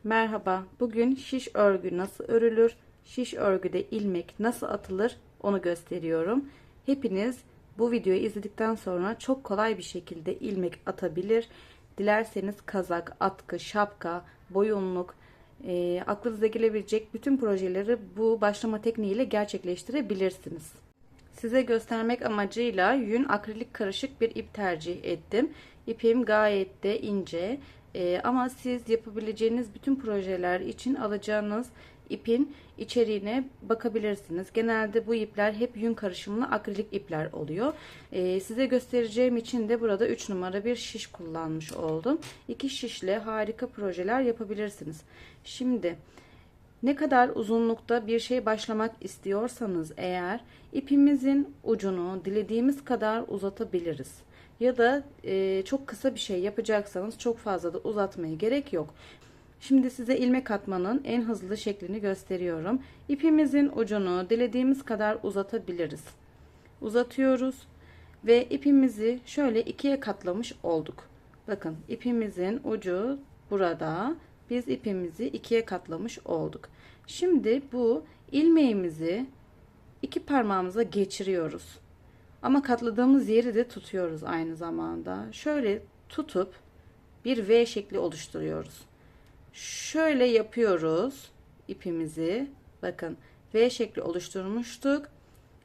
Merhaba, bugün şiş örgü nasıl örülür, şiş örgüde ilmek nasıl atılır onu gösteriyorum. Hepiniz bu videoyu izledikten sonra çok kolay bir şekilde ilmek atabilir. Dilerseniz kazak, atkı, şapka, boyunluk, aklınıza gelebilecek bütün projeleri bu başlama tekniğiyle gerçekleştirebilirsiniz. Size göstermek amacıyla yün akrilik karışık bir ip tercih ettim. İpim gayet de ince. Ama siz yapabileceğiniz bütün projeler için alacağınız ipin içeriğine bakabilirsiniz. Genelde bu ipler hep yün karışımlı akrilik ipler oluyor. Size göstereceğim için de burada 3 numara bir şiş kullanmış oldum. 2 şişle harika projeler yapabilirsiniz. Şimdi ne kadar uzunlukta bir şey başlamak istiyorsanız eğer ipimizin ucunu dilediğimiz kadar uzatabiliriz. Ya da çok kısa bir şey yapacaksanız çok fazla da uzatmaya gerek yok. Şimdi size ilmek atmanın en hızlı şeklini gösteriyorum. İpimizin ucunu dilediğimiz kadar uzatabiliriz. Uzatıyoruz ve ipimizi şöyle ikiye katlamış olduk. Bakın ipimizin ucu burada. Biz ipimizi ikiye katlamış olduk. Şimdi bu ilmeğimizi iki parmağımıza geçiriyoruz. Ama katladığımız yeri de tutuyoruz aynı zamanda. Şöyle tutup bir V şekli oluşturuyoruz. Şöyle yapıyoruz ipimizi. Bakın V şekli oluşturmuştuk.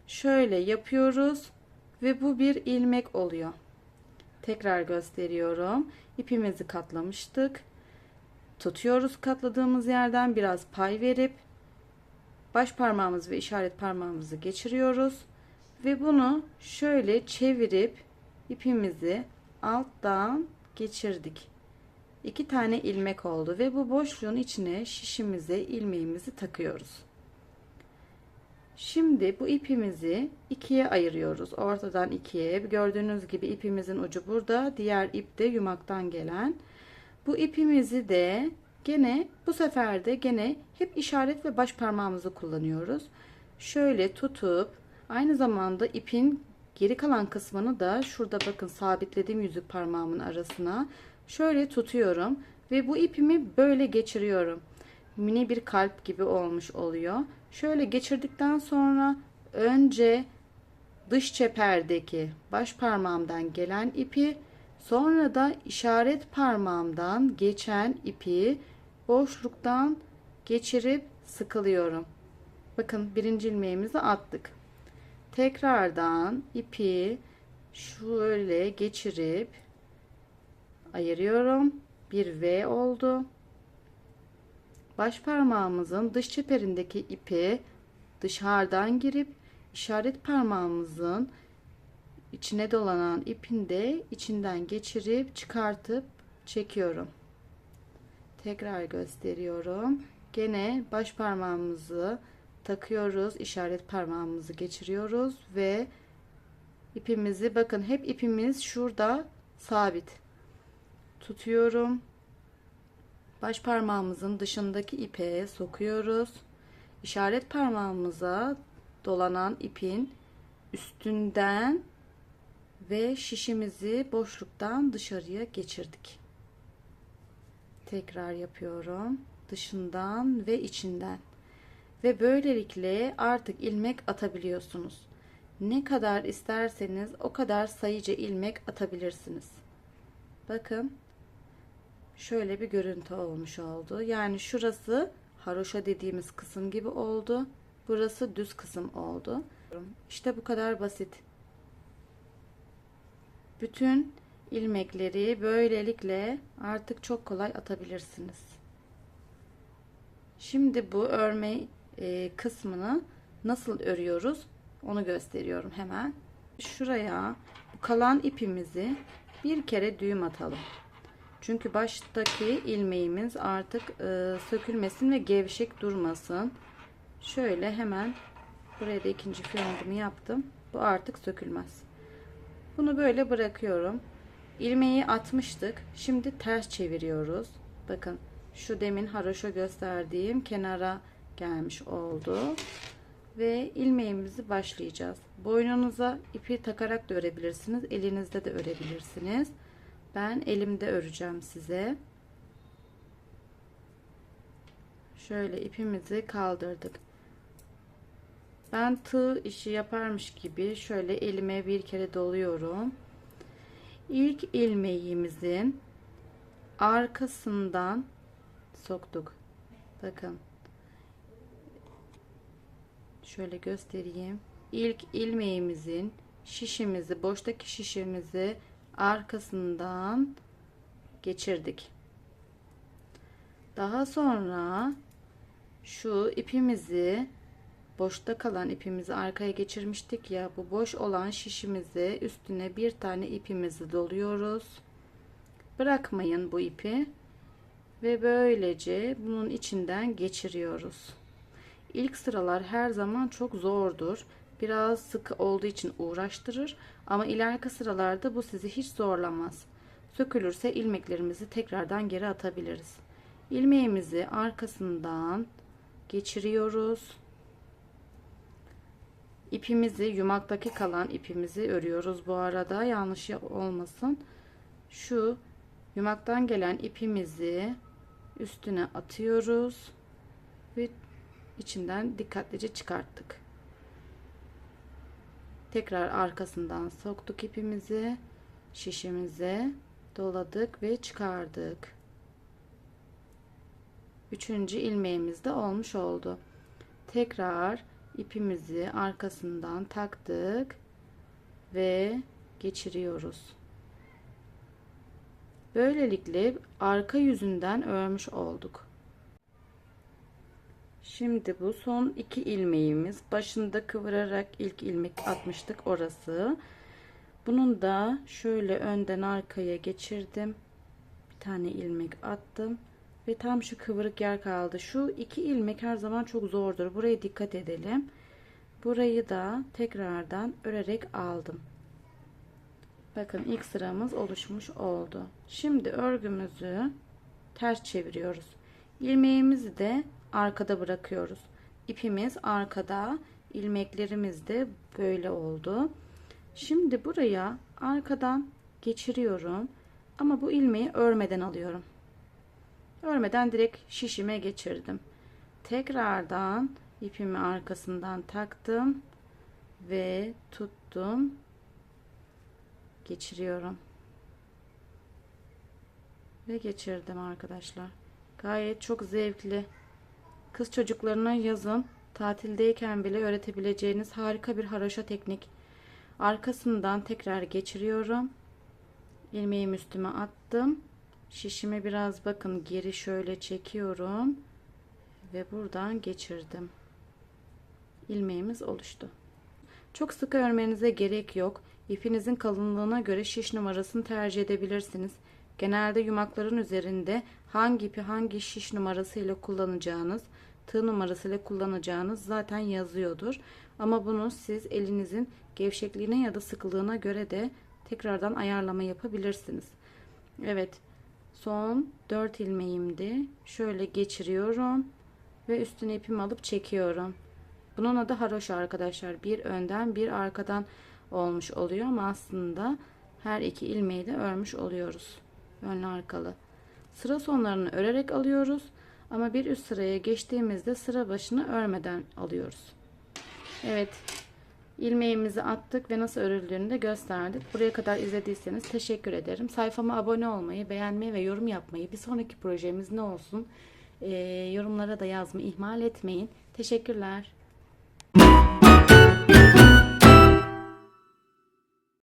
Şöyle yapıyoruz ve bu bir ilmek oluyor. Tekrar gösteriyorum. İpimizi katlamıştık. Tutuyoruz katladığımız yerden biraz pay verip baş parmağımız ve işaret parmağımızı geçiriyoruz ve bunu şöyle çevirip ipimizi alttan geçirdik. 2 tane ilmek oldu ve bu boşluğun içine şişimize ilmeğimizi takıyoruz. Şimdi bu ipimizi ikiye ayırıyoruz. Ortadan ikiye. Gördüğünüz gibi ipimizin ucu burada. Diğer ip de yumaktan gelen. Bu ipimizi de gene bu sefer de gene hep işaret ve baş parmağımızı kullanıyoruz. Şöyle tutup aynı zamanda ipin geri kalan kısmını da şurada bakın sabitlediğim yüzük parmağımın arasına şöyle tutuyorum ve bu ipimi böyle geçiriyorum. Mini bir kalp gibi olmuş oluyor. Şöyle geçirdikten sonra önce dış çeperdeki baş parmağımdan gelen ipi, sonra da işaret parmağımdan geçen ipi boşluktan geçirip sıkılıyorum. Bakın birinci ilmeğimizi attık. Tekrardan ipi şöyle geçirip ayırıyorum. Bir V oldu. Baş parmağımızın dış çeperindeki ipi dışarıdan girip işaret parmağımızın içine dolanan ipin de içinden geçirip çıkartıp çekiyorum. Tekrar gösteriyorum. Gene baş parmağımızı takıyoruz, işaret parmağımızı geçiriyoruz ve ipimizi bakın hep ipimiz şurada sabit. Tutuyorum. Baş parmağımızın dışındaki ipe sokuyoruz. İşaret parmağımıza dolanan ipin üstünden ve şişimizi boşluktan dışarıya geçirdik. Tekrar yapıyorum. Dışından ve içinden. Ve böylelikle artık ilmek atabiliyorsunuz. Ne kadar isterseniz o kadar sayıca ilmek atabilirsiniz. Bakın. Şöyle bir görüntü olmuş oldu. Yani şurası haroşa dediğimiz kısım gibi oldu. Burası düz kısım oldu. İşte bu kadar basit. Bütün ilmekleri böylelikle artık çok kolay atabilirsiniz. Şimdi bu örme kısmını nasıl örüyoruz onu gösteriyorum hemen. Şuraya bu kalan ipimizi bir kere düğüm atalım. Çünkü baştaki ilmeğimiz artık sökülmesin ve gevşek durmasın. Şöyle hemen buraya da ikinci firangumu yaptım. Bu artık sökülmez. Bunu böyle bırakıyorum. İlmeği atmıştık. Şimdi ters çeviriyoruz. Bakın şu demin haroşa gösterdiğim kenara gelmiş oldu. Ve ilmeğimizi başlayacağız. Boynunuza ipi takarak da örebilirsiniz. Elinizde de örebilirsiniz. Ben elimde öreceğim size. Şöyle ipimizi kaldırdık. Ben tığ işi yaparmış gibi şöyle elime bir kere doluyorum. İlk ilmeğimizin arkasından soktuk. Bakın. Şöyle göstereyim. İlk ilmeğimizin şişimizi, boştaki şişimizi arkasından geçirdik. Daha sonra şu ipimizi, boşta kalan ipimizi arkaya geçirmiştik ya, bu boş olan şişimizi üstüne bir tane ipimizi doluyoruz. Bırakmayın bu ipi ve böylece bunun içinden geçiriyoruz. İlk sıralar her zaman çok zordur. Biraz sıkı olduğu için uğraştırır ama ileriki sıralarda bu sizi hiç zorlamaz. Sökülürse ilmeklerimizi tekrardan geri atabiliriz. İlmeğimizi arkasından geçiriyoruz. İpimizi, yumaktaki kalan ipimizi örüyoruz bu arada, yanlış olmasın. Şu yumaktan gelen ipimizi üstüne atıyoruz ve içinden dikkatlice çıkarttık. Tekrar arkasından soktuk ipimizi, şişimize doladık ve çıkardık. Üçüncü ilmeğimiz de olmuş oldu. Tekrar ipimizi arkasından taktık ve geçiriyoruz. Böylelikle arka yüzünden örmüş olduk. Şimdi bu son iki ilmeğimiz. Başında kıvırarak ilk ilmek atmıştık, orası. Bunun da şöyle önden arkaya geçirdim. Bir tane ilmek attım. Ve tam şu kıvırık yer kaldı. Şu iki ilmek her zaman çok zordur. Buraya dikkat edelim. Burayı da tekrardan örerek aldım. Bakın ilk sıramız oluşmuş oldu. Şimdi örgümüzü ters çeviriyoruz. İlmeğimizi de arkada bırakıyoruz. İpimiz arkada, ilmeklerimiz de böyle oldu. Şimdi buraya arkadan geçiriyorum. Ama bu ilmeği örmeden alıyorum. Örmeden direkt şişime geçirdim. Tekrardan ipimi arkasından taktım ve tuttum. Geçiriyorum. Ve geçirdim arkadaşlar. Gayet çok zevkli. Kız çocuklarına yazın tatildeyken bile öğretebileceğiniz harika bir haroşa teknik. Arkasından tekrar geçiriyorum. İlmeğimi üstüme attım. Şişimi biraz bakın geri şöyle çekiyorum ve buradan geçirdim. İlmeğimiz oluştu. Çok sıkı örmenize gerek yok. İpinizin kalınlığına göre şiş numarasını tercih edebilirsiniz. Genelde yumakların üzerinde hangi ipi hangi şiş numarası ile kullanacağınız, tığ numarası ile kullanacağınız zaten yazıyordur. Ama bunu siz elinizin gevşekliğine ya da sıkılığına göre de tekrardan ayarlama yapabilirsiniz. Evet, son 4 ilmeğimdi. Şöyle geçiriyorum ve üstüne ipimi alıp çekiyorum. Bunun adı haroşa arkadaşlar. Bir önden bir arkadan olmuş oluyor ama aslında her iki ilmeği de örmüş oluyoruz. Önlü arkalı. Sıra sonlarını örerek alıyoruz ama bir üst sıraya geçtiğimizde sıra başını örmeden alıyoruz. Evet, ilmeğimizi attık ve nasıl örüldüğünü de gösterdik. Buraya kadar izlediyseniz teşekkür ederim. Sayfama abone olmayı, beğenmeyi ve yorum yapmayı, bir sonraki projemiz ne olsun yorumlara da yazmayı ihmal etmeyin. Teşekkürler.